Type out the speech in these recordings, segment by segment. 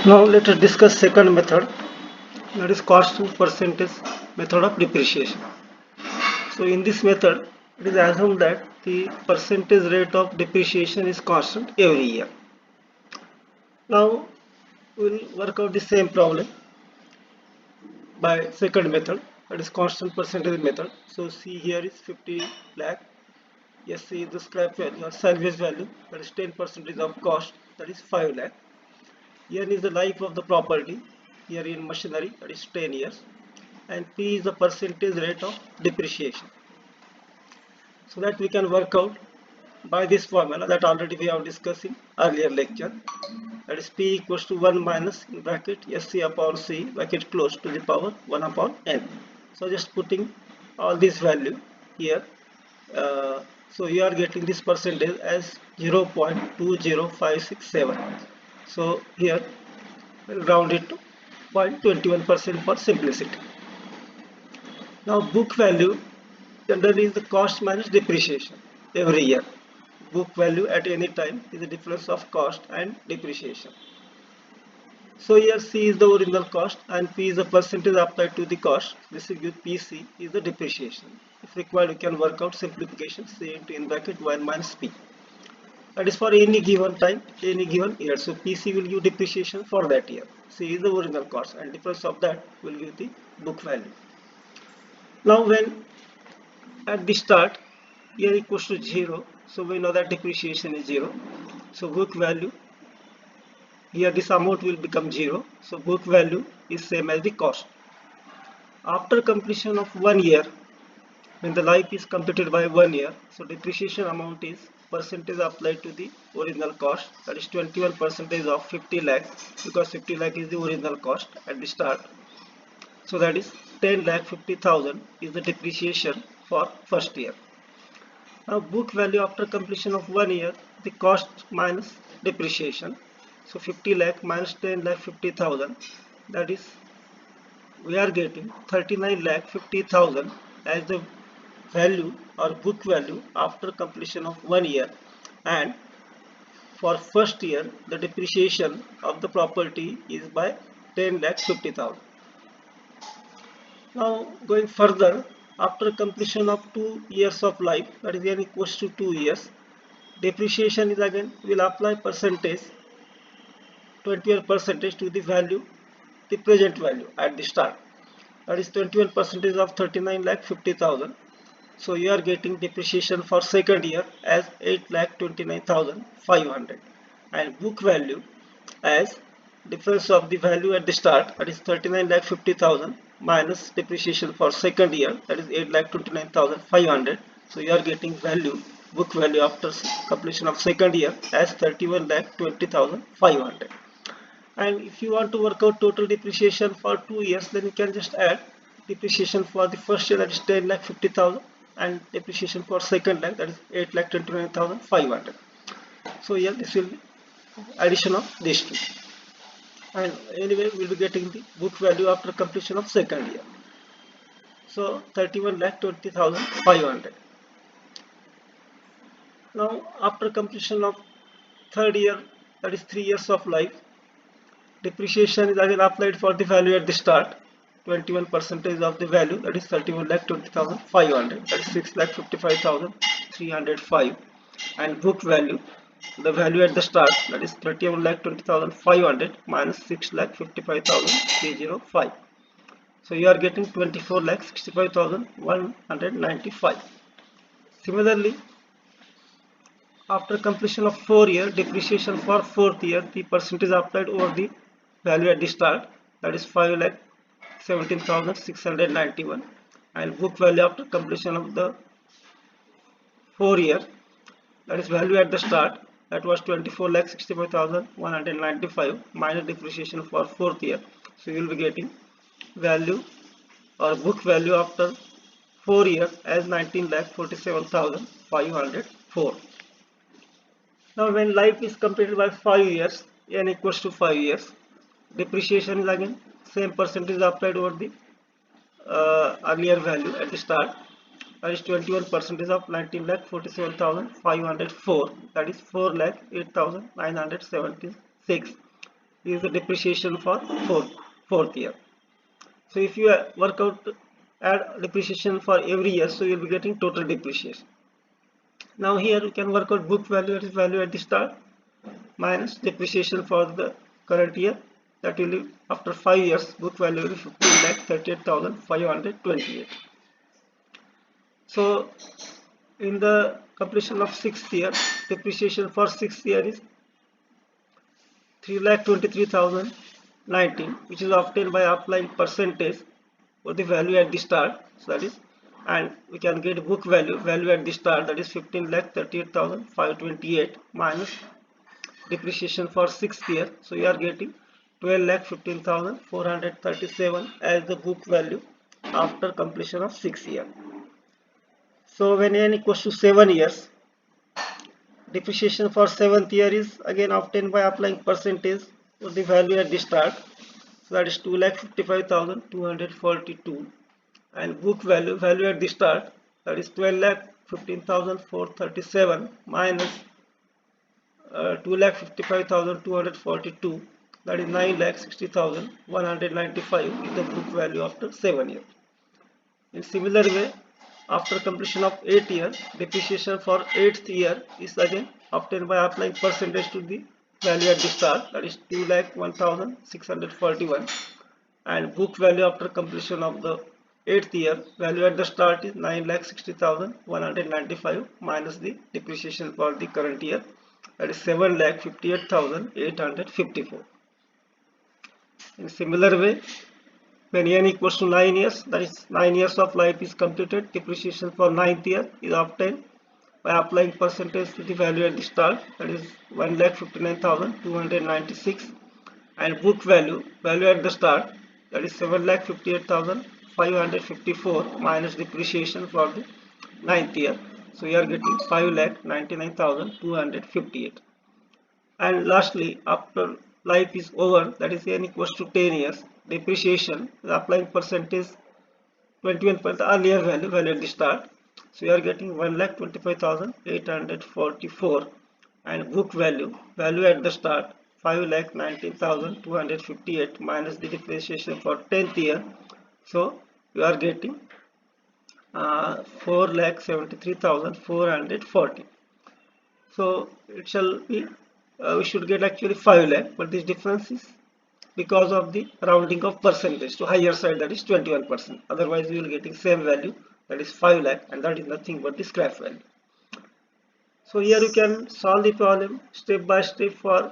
Now let us discuss second method, that is constant percentage method of depreciation. So in this method, it is assumed that the percentage rate of depreciation is constant every year. Now we will work out the same problem by second method, that is constant percentage method. So C here is 50 lakh. Yes, C is the scrap value or salvage value, that is 10% of cost, that is 5 lakh. Here is the life of the property, here in machinery, that is 10 years. And P is the percentage rate of depreciation. So that we can work out by this formula that already we have discussed in earlier lecture. That is P equals to 1 minus in bracket SC upon C bracket close to the power 1 upon N. So just putting all this value here. So you are getting this percentage as 0.20567. So here we'll round it to 0.21% for simplicity. Now book value generally is the cost minus depreciation every year. Book value at any time is the difference of cost and depreciation. So here C is the original cost and P is the percentage applied to the cost. This will give PC is the depreciation. If required, we can work out simplification C into in bracket 1 minus P. That is for any given time, any given year. So PC will give depreciation for that year. C is the original cost and difference of that will give the book value. Now when at the start here equals to 0, so we know that depreciation is 0. So book value here, this amount will become 0. So book value is same as the cost. After completion of 1 year, when the life is completed by 1 year, so depreciation amount is percentage applied to the original cost, that is 21% of 50 lakh, because 50 lakh is the original cost at the start. So that is 10 lakh 50,000 is the depreciation for first year. Now book value after completion of 1 year, the cost minus depreciation. So 50 lakh minus 10 lakh 50,000, that is we are getting 39 lakh 50,000 as the value or book value after completion of 1 year. And for first year the depreciation of the property is by 10 lakh 50,000. Now going further, after completion of 2 years of life, that is n equals to 2 years, depreciation is again will apply percentage 21% to the value, the present value at the start. That is 21% of 39 lakh 50,000. So you are getting depreciation for second year as 8 lakh 29,500 and book value as difference of the value at the start, that is 39 lakh 50,000 minus depreciation for second year, that is 8 lakh 29,500. So you are getting value, book value after completion of second year as 31 lakh 20,500. And if you want to work out total depreciation for 2 years, then you can just add depreciation for the first year, that is 10 lakh 50,000, and depreciation for second year, that is 8 lakh 29,500. So here this will be addition of these two. And anyway, we will be getting the book value after completion of second year. So 31 lakh 20,500. Now after completion of third year, that is 3 years of life, depreciation is again applied for the value at the start, 21% of the value, that is 31 lakh 20,500, that is 6 lakh 55,305, and book value, the value at the start, that is 31 lakh 20,500 minus 6 lakh 55,305. So you are getting 24 lakh 65,195. Similarly, after completion of 4 year, depreciation for fourth year, the percentage applied over the value at the start, that is 5 lakh 17,691, and book value after completion of the 4 year, that is value at the start, that was 24 lakh 65,195 minus depreciation for fourth year. So you will be getting value or book value after 4 years as 19 lakh 47,504. Now when life is completed by 5 years, n equals to 5 years, depreciation is again same percentage applied over the earlier value at the start, that is 21% of 19 lakh 47,504, that is 4 lakh 8,976 is the depreciation for fourth year. So if you work out add depreciation for every year, so you will be getting total depreciation. Now here you can work out book value, that is value at the start, minus depreciation for the current year, that will be after 5 years book value will be 15,38,528. So in the completion of 6th year, depreciation for 6th year is 3,23,019, which is obtained by applying percentage for the value at the start. So that is, and we can get book value at the start, that is 15,38,528 minus depreciation for 6th year. So you are getting 12,15,437 as the book value after completion of 6th year. So when n equals to 7 years, depreciation for 7th year is again obtained by applying percentage of the value at the start. So that is 2,55,242, and book value at the start, that is 12,15,437 minus 2,55,242, that is 9,60,195 is the book value after 7 years. In similar way, after completion of 8 years, depreciation for 8th year is again obtained by applying percentage to the value at the start, that is 2,01,641, and book value after completion of the 8th year, value at the start is 9,60,195 minus the depreciation for the current year, that is 7,58,854. In similar way, when n equals to 9 years, that is 9 years of life is completed, depreciation for 9th year is obtained by applying percentage to the value at the start, that is 1,59,296, and book value at the start, that is 7,58,554 minus depreciation for the 9th year. So we are getting 5,99,258. And lastly, after life is over, that is n equals to 10 years, depreciation is applying percentage 21 per the earlier value at the start. So you are getting 1,25,844, and book value at the start 5,19,258 minus the depreciation for 10th year. So you are getting 4,73,440. So it shall be we should get actually 5 lakh, but this difference is because of the rounding of percentage to higher side, that is 21%. Otherwise we will getting same value, that is 5 lakh, and that is nothing but the scrap value. So here you can solve the problem step by step for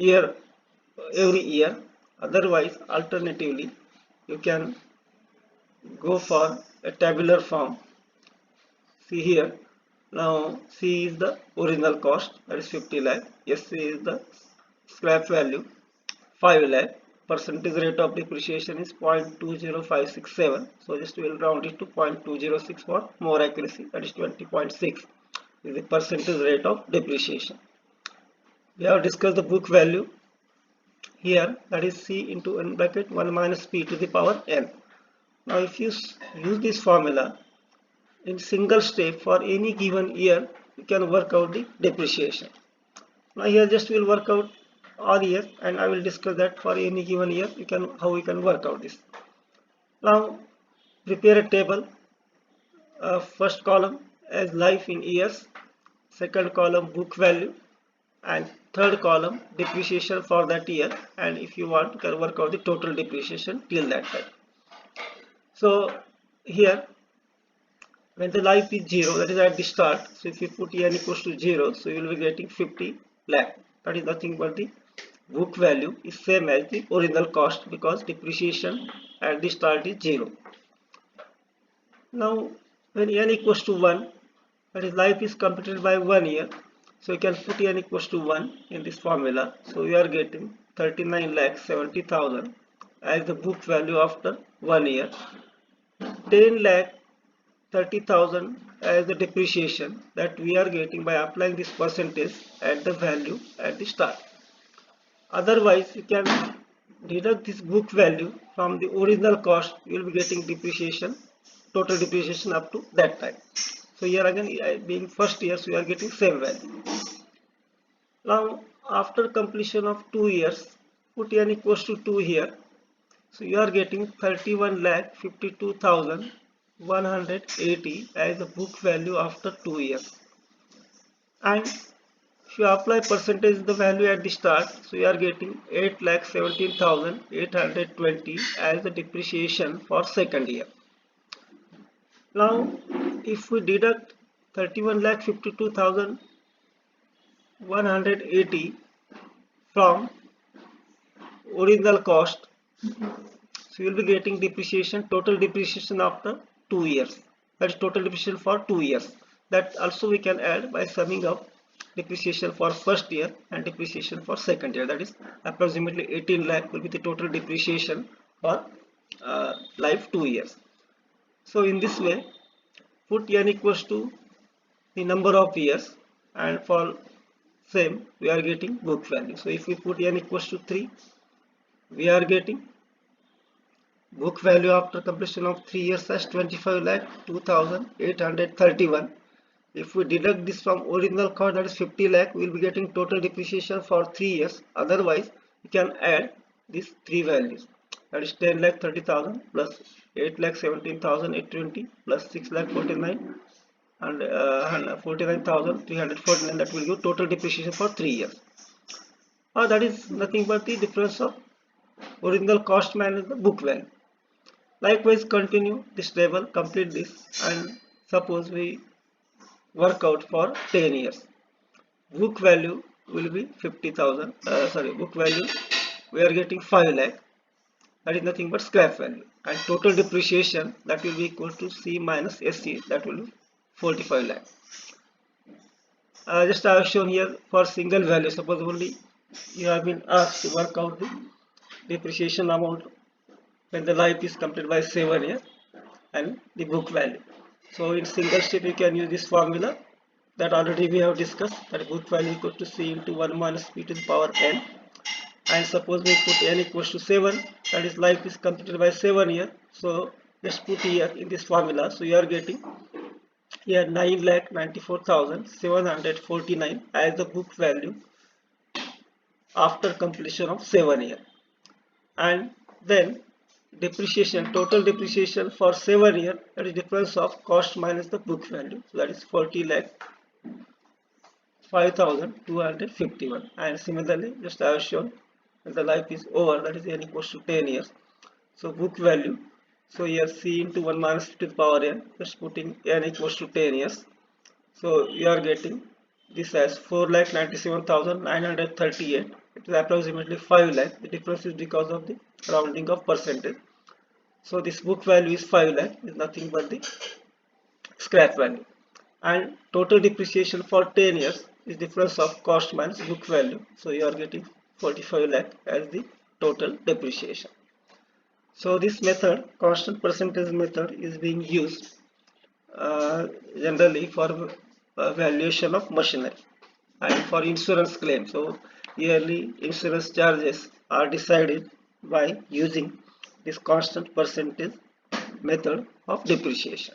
every year. Otherwise, alternatively, you can go for a tabular form. See here, now C is the original cost, that is 50 lakh. SC is the scrap value, 5 lakh. Percentage rate of depreciation is 0.20567. So just we will round it to 0.206 for more accuracy, that is 20.6 is the percentage rate of depreciation. We have discussed the book value here, that is C into n bracket 1 minus P to the power n. Now if you use this formula in single step for any given year, you can work out the depreciation. Now here just we will work out all year, and I will discuss that for any given year how we can work out this. Now prepare a table. First column as life in years, second column book value, and third column depreciation for that year, and if you want you can work out the total depreciation till that time. So here when the life is 0, that is at the start, so if you put n equals to 0, so you will be getting 50 lakh. That is nothing but the book value is same as the original cost, because depreciation at the start is 0. Now when n equals to 1, that is life is completed by 1 year, so you can put n equals to 1 in this formula. So we are getting 39,70,000 as the book value after 1 year, 10,30,000 as the depreciation that we are getting by applying this percentage at the value at the start. Otherwise, you can deduct this book value from the original cost. You will be getting depreciation, total depreciation up to that time. So here again, being first year, so we are getting same value. Now, after completion of 2 years, put n equals to 2 here. So you are getting 31,52,180 as the book value after 2 years. And if you apply percentage the value at the start, so you are getting 8,17,820 as the depreciation for second year. Now, if we deduct 31,52,180 from original cost, so you will be getting depreciation, total depreciation after 2 years. That is total depreciation for 2 years. That also we can add by summing up depreciation for first year and depreciation for second year. That is approximately 18 lakh will be the total depreciation for life 2 years. So in this way, put n equals to the number of years, and for same we are getting book value. So if we put n equals to 3, we are getting book value after completion of 3 years as 25,02,831. If we deduct this from original cost, that is 50 lakh, we will be getting total depreciation for 3 years. Otherwise, we can add these three values. That is 10 lakh 30,000 plus 8 lakh 17,820 plus 6 lakh 49 and 49,349. That will give total depreciation for 3 years. That is nothing but the difference of original cost minus the book value. Likewise, continue this table, complete this, and suppose we work out for 10 years. Book value will be 50,000. Book value we are getting 5 lakh. That is nothing but scrap value. And total depreciation, that will be equal to C minus SC, that will be 45 lakh. Just I have shown here for single value. Suppose only you have been asked to work out the depreciation amount when the life is completed by 7 years and the book value. So in single step you can use this formula that already we have discussed, that book value equal to C into 1 minus P to the power n. And suppose we put n equals to 7, that is life is completed by 7 years. So let's put here in this formula. So you are getting here 9,94,749 as the book value after completion of 7 years. And then depreciation, total depreciation for 7 years, that is difference of cost minus the book value, so that is 40 lakh 5,251. And similarly, just I have shown when the life is over, that is n equals to 10 years. So book value, so here C into 1 minus to the power n, just putting n equals to 10 years. So you are getting this as 4,97,938. It is approximately 5 lakh. The difference is because of the rounding of percentage. So this book value is 5 lakh, is nothing but the scrap value. And total depreciation for 10 years is difference of cost minus book value. So you are getting 45 lakh as the total depreciation. So this method, constant percentage method, is being used generally for valuation of machinery and for insurance claim. So yearly insurance charges are decided by using this constant percentage method of depreciation.